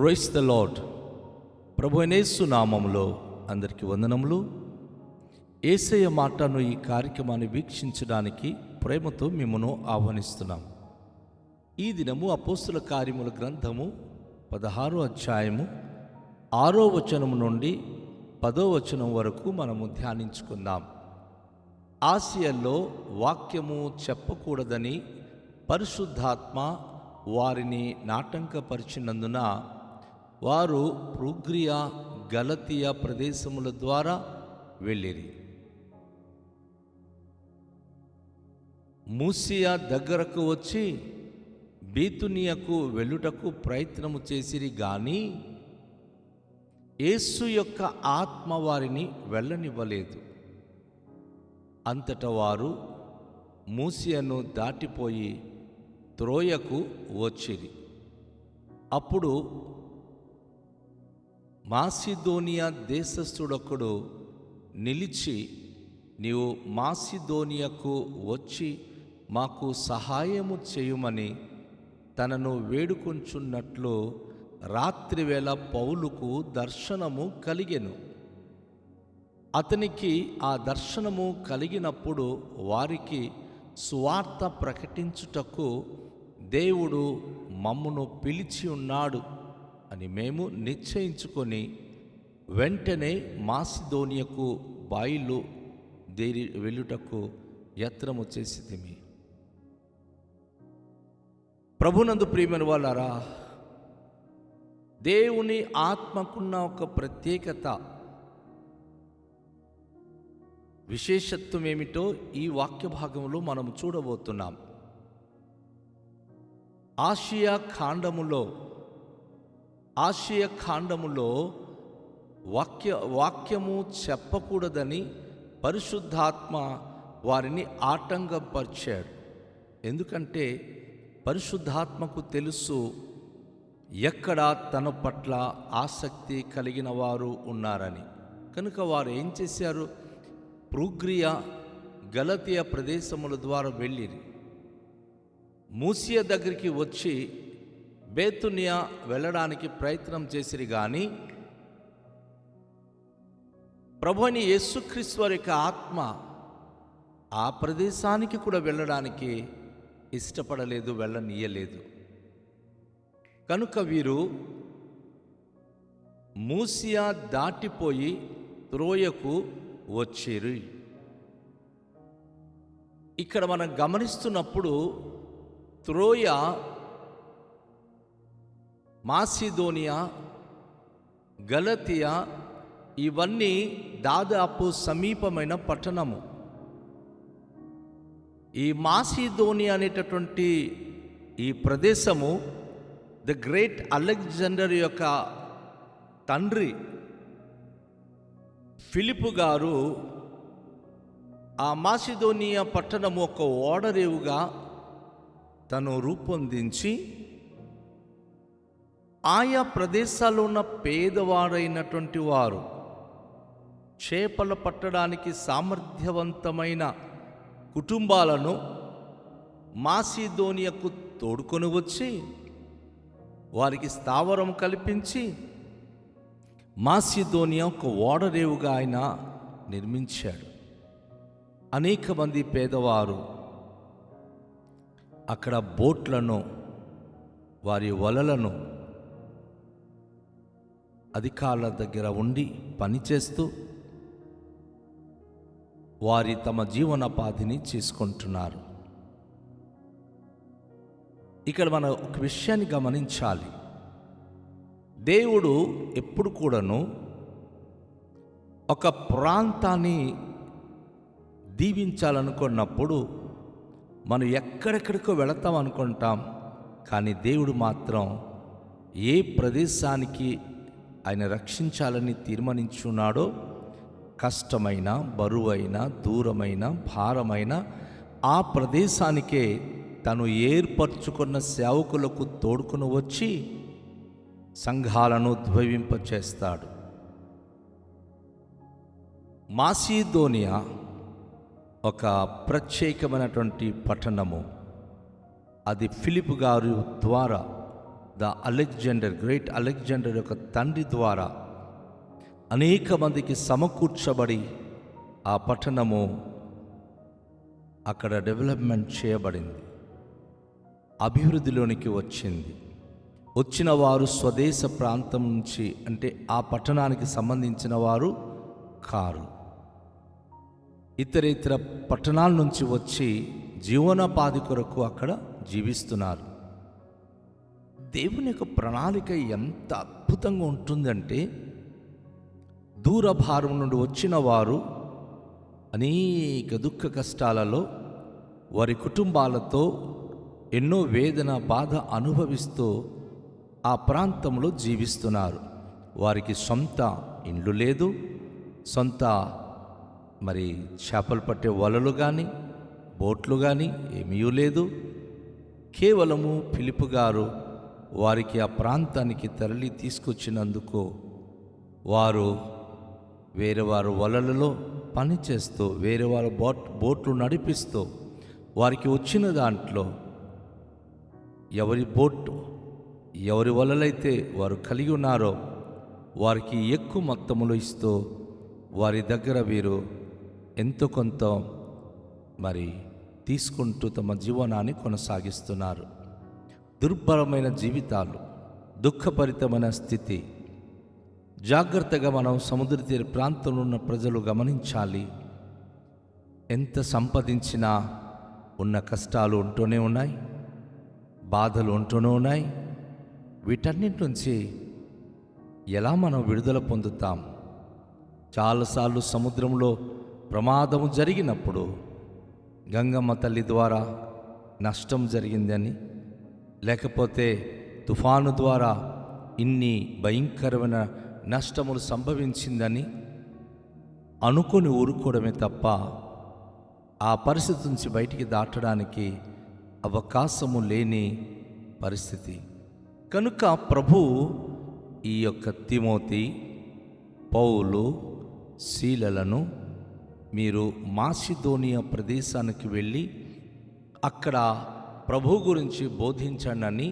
Praise the lord. ప్రభువైన యేసు నామములో అందరికీ వందనములు. యేసయ్య మాటను ఈ కార్యక్రమాన్ని వీక్షించడానికి ప్రేమతో మిమ్మను ఆహ్వానిస్తున్నాం. ఈ దినము అపోస్తుల కార్యముల గ్రంథము 16వ అధ్యాయము 6వ వచనం నుండి 10వ వచనం వరకు మనము ధ్యానించుకుందాం. ఆసియాలో వాక్యము చెప్పకూడదని పరిశుద్ధాత్మ వారిని నాటంకపరిచినందున వారు ఫ్రుగియా గలతీయ ప్రదేశముల ద్వారా వెళ్ళిరి. మూసియా దగ్గరకు వచ్చి బీతునియకు వెళ్ళుటకు ప్రయత్నము చేసిరి గాని యేసు యొక్క ఆత్మ వారిని వెళ్ళనివ్వలేదు. అంతటా వారు మూసియను దాటిపోయి త్రోయకు వచ్చిరి. అప్పుడు మాసిదోనియా దేశస్థుడొకడు నిలిచి, నీవు మాసిదోనియాకు వచ్చి మాకు సహాయము చేయుమని తనను వేడుకొంచున్నట్లు రాత్రివేళ పౌలుకు దర్శనము కలిగెను. అతనికి ఆ దర్శనము కలిగినప్పుడు వారికి సువార్త ప్రకటించుటకు దేవుడు మమ్మును పిలిచి ఉన్నాడు అని మేము నిశ్చయించుకొని వెంటనే మాసిదోనియాకు వెళ్ళుటకు యత్నము చేసితిమి. ప్రభునందు ప్రియమైన వాళ్ళారా, దేవుని ఆత్మకున్న ఒక ప్రత్యేకత, విశేషత్వం ఏమిటో ఈ వాక్య భాగంలో మనం చూడబోతున్నాం. ఆసియా ఖండములో వాక్యము చెప్పకూడదని పరిశుద్ధాత్మ వారిని ఆటంకపరిచాడు. ఎందుకంటే పరిశుద్ధాత్మకు తెలుసు ఎక్కడ తన పట్ల ఆసక్తి కలిగిన వారు ఉన్నారని. కనుక వారు ఏం చేశారు? ఫ్రుగియా గలతీయ ప్రదేశముల ద్వారా వెళ్ళిరి. మూసియా దగ్గరికి వచ్చి బేతునియా వెళ్ళడానికి ప్రయత్నం చేసిరి కానీ ప్రభువైన యేసుక్రీస్తు వారి యొక్క ఆత్మ ఆ ప్రదేశానికి కూడా వెళ్ళడానికి ఇష్టపడలేదు, వెళ్ళనీయలేదు. కనుక వీరు మూసియా దాటిపోయి త్రోయకు వచ్చిరి. ఇక్కడ మనం గమనిస్తున్నప్పుడు త్రోయ మాసిదోనియా గలతీయ ఇవన్నీ దాదాపు సమీపమైన పట్టణము. ఈ మాసిదోనియా అనేటటువంటి ఈ ప్రదేశము ద గ్రేట్ అలెగ్జాండర్ యొక్క తండ్రి ఫిలిపు గారు ఆ మాసిదోనియా పట్టణము ఒక ఓడరేవుగా తను రూపొందించి ఆయా ప్రదేశాల్లో ఉన్న పేదవారైనటువంటి వారు చేపలు పట్టడానికి సామర్థ్యవంతమైన కుటుంబాలను మాసిదోనియాకు తోడుకొని వచ్చి వారికి స్థావరం కల్పించి మాసిదోనియా ఒక ఓడరేవుగా ఆయన నిర్మించాడు. అనేక మంది పేదవారు అక్కడ బోట్లను, వారి వలలను అధికారుల దగ్గర ఉండి పనిచేస్తూ వారి తమ జీవనోపాధిని చేసుకుంటున్నారు. ఇక్కడ మనం ఒక విషయాన్ని గమనించాలి. దేవుడు ఎప్పుడు కూడాను ఒక ప్రాంతాన్ని దీవించాలనుకున్నప్పుడు మనం ఎక్కడెక్కడికో వెళతాం అనుకుంటాం, కానీ దేవుడు మాత్రం ఏ ప్రదేశానికి ఆయన రక్షించాలని తీర్మానించున్నాడో కష్టమైన, బరువైన, దూరమైన, భారమైన ఆ ప్రదేశానికే తను ఏర్పరచుకున్న సేవకులకు తోడుకుని వచ్చి సంఘాలను ఉద్భవింపచేస్తాడు. మాసిదోనియా ఒక ప్రత్యేకమైనటువంటి పట్టణము. అది ఫిలిప్ గారు ద్వారా గ్రేట్ అలెగ్జాండర్ యొక్క తండ్రి ద్వారా అనేక మందికి సమకూర్చబడి ఆ పట్టణము అక్కడ డెవలప్మెంట్ చేయబడింది, అభివృద్ధిలోనికి వచ్చింది. వచ్చిన వారు స్వదేశ ప్రాంతం నుంచి, అంటే ఆ పట్టణానికి సంబంధించిన వారు కారు, ఇతర పట్టణాల నుంచి వచ్చి జీవనోపాధి కొరకు అక్కడ జీవిస్తున్నారు. దేవుని యొక్క ప్రణాళిక ఎంత అద్భుతంగా ఉంటుందంటే, దూరభారం నుండి వచ్చిన వారు అనేక దుఃఖ కష్టాలలో వారి కుటుంబాలతో ఎన్నో వేదన బాధ అనుభవిస్తూ ఆ ప్రాంతంలో జీవిస్తున్నారు. వారికి సొంత ఇండ్లు లేదు, సొంత చేపలు పట్టే వలలు కానీ బోట్లు కానీ ఏమీ లేదు. కేవలము ఫిలిప్పు గారు వారికి ఆ ప్రాంతానికి తరలి తీసుకొచ్చినందుకు వారు వేరే వారు వలలలో పనిచేస్తూ, వేరే వారు బోట్లు నడిపిస్తూ, వారికి వచ్చిన దాంట్లో ఎవరి వలలైతే వారు కలిగి ఉన్నారో వారికి ఎక్కువ మొత్తములు ఇస్తూ వారి దగ్గర వీరు ఎంతో కొంత తీసుకుంటూ తమ జీవనాన్ని కొనసాగిస్తున్నారు. దుర్భరమైన జీవితాలు, దుఃఖభరితమైన స్థితి. జాగ్రత్తగా మనం సముద్ర తీర ప్రాంతంలో ఉన్న ప్రజలు గమనించాలి. ఎంత సంపాదించినా ఉన్న కష్టాలు ఉంటూనే ఉన్నాయి, బాధలు ఉంటూనే ఉన్నాయి. వీటన్నిటి నుంచి ఎలా మనం విడుదల పొందుతాం? చాలాసార్లు సముద్రంలో ప్రమాదము జరిగినప్పుడు గంగమ్మ తల్లి ద్వారా నష్టం జరిగిందని, లేకపోతే తుఫాను ద్వారా ఇన్ని భయంకరమైన నష్టములు సంభవించిందని అనుకొని ఊరుకోవడమే తప్ప ఆ పరిస్థితి నుంచి బయటికి దాటడానికి అవకాశము లేని పరిస్థితి. కనుక ప్రభు ఈ యొక్క తిమోతి, పౌలు, శీలలను మీరు మాసిదోనియా ప్రదేశానికి వెళ్ళి అక్కడ ప్రభు గురించి బోధించండి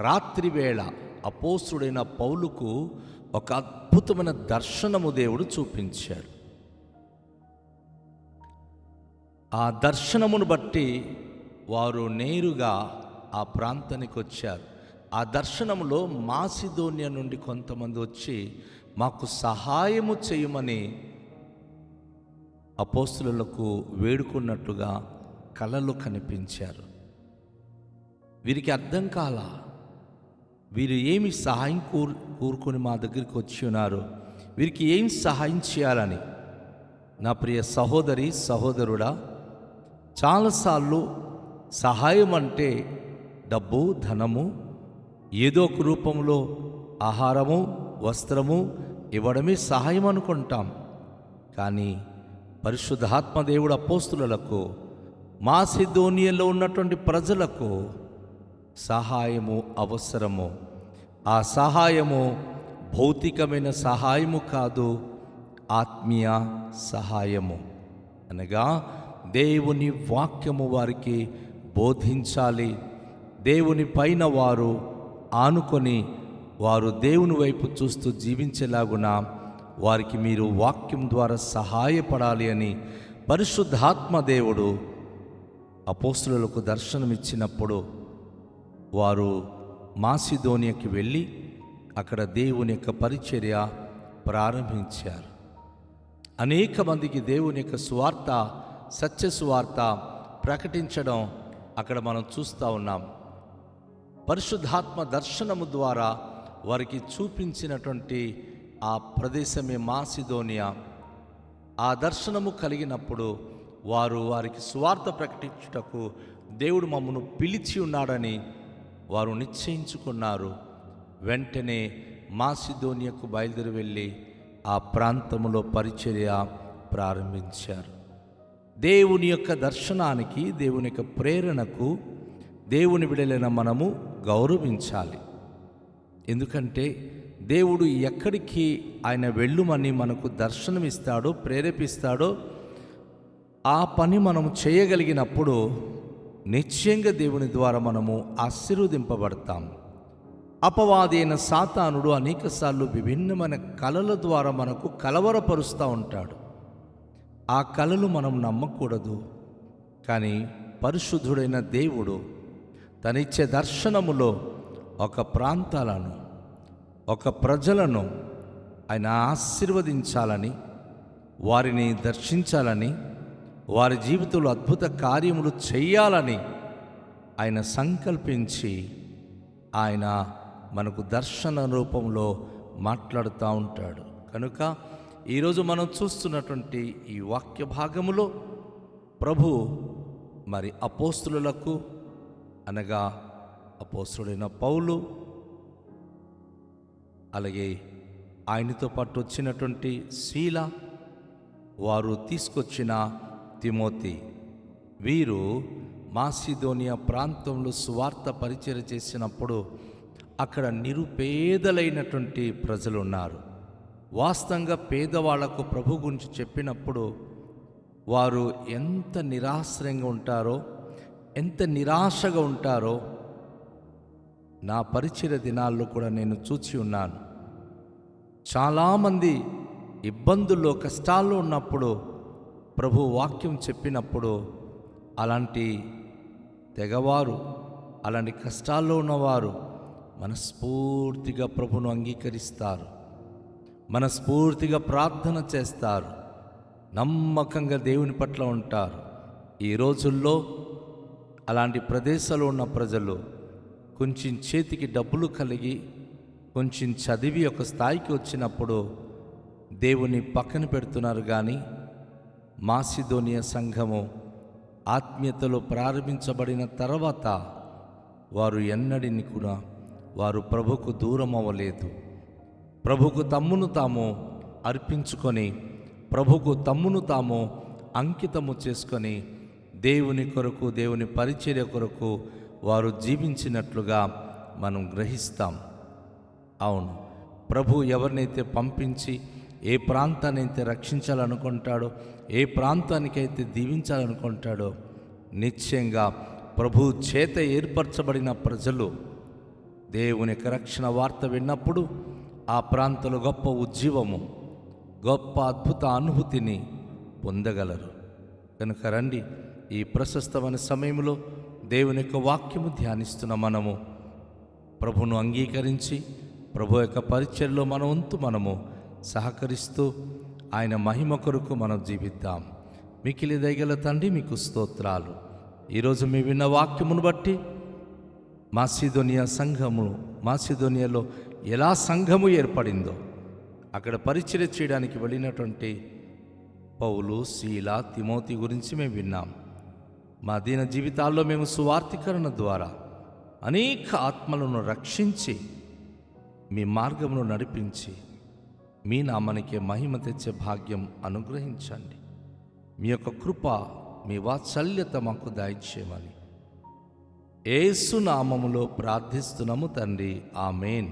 రాత్రివేళ అపోస్తుడైన పౌలుకు ఒక అద్భుతమైన దర్శనము దేవుడు చూపించాడు. ఆ దర్శనమును బట్టి వారు నేరుగా ఆ ప్రాంతానికి వచ్చారు. ఆ దర్శనంలో మాసిదోనియా నుండి కొంతమంది వచ్చి మాకు సహాయము చేయమని అపోస్తులకు వేడుకున్నట్లుగా కలలు కనిపించారు. వీరికి అర్థం కాల, వీరు ఏమి సహాయం కోరుకొని మా దగ్గరికి వచ్చి ఉన్నారు, వీరికి ఏం సహాయం చేయాలని. నా ప్రియ సహోదరి సహోదరుడా, చాలాసార్లు సహాయం అంటే డబ్బు, ధనము, ఏదో ఒక రూపంలో ఆహారము, వస్త్రము ఇవ్వడమే సహాయం అనుకుంటాం. కానీ పరిశుద్ధాత్మ దేవుడు అపోస్తులకు, మాసిదోనియాలో ఉన్నటువంటి ప్రజలకు సహాయము అవసరము. ఆ సహాయము భౌతికమైన సహాయము కాదు, ఆత్మీయ సహాయము. అనగా దేవుని వాక్యము వారికి బోధించాలి. దేవుని పైన వారు ఆనుకొని వారు దేవుని వైపు చూస్తూ జీవించేలాగున వారికి మీరు వాక్యం ద్వారా సహాయపడాలి అని పరిశుద్ధాత్మ దేవుడు అపోస్తులకు దర్శనమిచ్చినప్పుడు వారు మాసిదోనియాకి వెళ్ళి అక్కడ దేవుని యొక్క పరిచర్య ప్రారంభించారు. అనేక మందికి దేవుని యొక్క సువార్త, సత్య సువార్త ప్రకటించడం అక్కడ మనం చూస్తూ ఉన్నాం. పరిశుద్ధాత్మ దర్శనము ద్వారా వారికి చూపించినటువంటి ఆ ప్రదేశమే మాసిదోనియా. ఆ దర్శనము కలిగినప్పుడు వారికి సువార్త ప్రకటించుటకు దేవుడు మమ్మను పిలిచి ఉన్నాడని వారు నిశ్చయించుకున్నారు. వెంటనే మాసిదోనియాకు బయలుదేరి వెళ్ళి ఆ ప్రాంతంలో పరిచర్య ప్రారంభించారు. దేవుని యొక్క దర్శనానికి, దేవుని యొక్క ప్రేరణకు దేవుని బిడ్డలైన మనము గౌరవించాలి. ఎందుకంటే దేవుడు ఎక్కడికి ఆయన వెళ్ళుమని మనకు దర్శనమిస్తాడో, ప్రేరేపిస్తాడో ఆ పని మనము చేయగలిగినప్పుడు నిశ్చయంగా దేవుని ద్వారా మనము ఆశీర్వదింపబడతాం. అపవాది అయిన సాతానుడు అనేకసార్లు విభిన్నమైన కలల ద్వారా మనకు కలవరపరుస్తూ ఉంటాడు. ఆ కలలు మనం నమ్మకూడదు. కానీ పరిశుద్ధుడైన దేవుడు తనిచ్చే దర్శనములో ఒక ప్రాంతాలను, ఒక ప్రజలను ఆయన ఆశీర్వదించాలని, వారిని దర్శించాలని, వారి జీవితంలో అద్భుత కార్యములు చేయాలని ఆయన సంకల్పించి ఆయన మనకు దర్శన రూపంలో మాట్లాడుతూ ఉంటాడు. కనుక ఈరోజు మనం చూస్తున్నటువంటి ఈ వాక్య భాగములో ప్రభు మరి అపోస్తులకు అనగా అపోస్తుడైన పౌలు, అలాగే ఆయనతో పాటు వచ్చినటువంటి శీల, వారు తీసుకొచ్చిన తిమోతి, వీరు మాసిదోనియా ప్రాంతంలో సువార్త పరిచర్య చేసినప్పుడు అక్కడ నిరుపేదలైనటువంటి ప్రజలు ఉన్నారు. వాస్తవంగా పేదవాళ్లకు ప్రభు గురించి చెప్పినప్పుడు వారు ఎంత నిరాశ్రయంగా ఉంటారో, ఎంత నిరాశగా ఉంటారో నా పరిచర్య దినాల్లో కూడా నేను చూచి ఉన్నాను. చాలామంది ఇబ్బందుల్లో, కష్టాల్లో ఉన్నప్పుడు ప్రభు వాక్యం చెప్పినప్పుడు అలాంటి తెగవారు, అలాంటి కష్టాల్లో ఉన్నవారు మనస్ఫూర్తిగా ప్రభును అంగీకరిస్తారు, మనస్ఫూర్తిగా ప్రార్థన చేస్తారు, నమ్మకంగా దేవుని పట్ల ఉంటారు. ఈ రోజుల్లో అలాంటి ప్రదేశాల్లో ఉన్న ప్రజలు కొంచెం చేతికి డబ్బులు కలిగి, కొంచెం చదివి ఒక స్థాయికి వచ్చినప్పుడు దేవుని పక్కన పెడుతున్నారు. కానీ మాసిదోనియా సంఘము ఆత్మీయతలో ప్రారంభించబడిన తర్వాత వారు ఎన్నడిని కూడా వారు ప్రభుకు దూరం అవ్వలేదు. ప్రభుకు తమ్మును తాము అర్పించుకొని, ప్రభుకు తమ్మును తాము అంకితము చేసుకొని దేవుని కొరకు, దేవుని పరిచర్య కొరకు వారు జీవించినట్లుగా మనం గ్రహిస్తాం. అవును, ప్రభు ఎవరినైతే పంపించి ఏ ప్రాంతాన్ని అయితే రక్షించాలనుకుంటాడో, ఏ ప్రాంతానికైతే దీవించాలనుకుంటాడో, నిశ్చయంగా ప్రభు చేత ఏర్పరచబడిన ప్రజలు దేవుని యొక్క రక్షణ వార్త విన్నప్పుడు ఆ ప్రాంతంలో గొప్ప ఉజ్జీవము, గొప్ప అద్భుత అనుభూతిని పొందగలరు. కనుక రండి, ఈ ప్రశస్తమైన సమయంలో దేవుని యొక్క వాక్యము ధ్యానిస్తున్న మనము ప్రభును అంగీకరించి ప్రభు యొక్క పరిచర్యలో మన వంతు మనము సహకరిస్తూ ఆయన మహిమ కొరకు మనం జీవిద్దాం. మిక్కిలి దయగల తండ్రి, మీకు స్తోత్రాలు. ఈరోజు మీ విన్న వాక్యమును బట్టి మాసిదోనియాలో ఎలా సంఘము ఏర్పడిందో, అక్కడ పరిచర్య చేయడానికి వెళ్ళినటువంటి పౌలు, శీల, తిమోతి గురించి మేము విన్నాం. మా దీన జీవితాల్లో మేము సువార్తీకరణ ద్వారా అనేక ఆత్మలను రక్షించి మీ మార్గమును నడిపించి మీ నామానికే మహిమ తెచ్చే భాగ్యం అనుగ్రహించండి. మీ యొక్క కృప, మీ వాత్సల్యత మాకు దయచేయమని యేసు నామములో ప్రార్థిస్తున్నాము తండ్రి, ఆమేన్.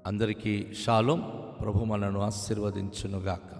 అందరికీ షాలోం. ప్రభు మనను ఆశీర్వదించునుగాక.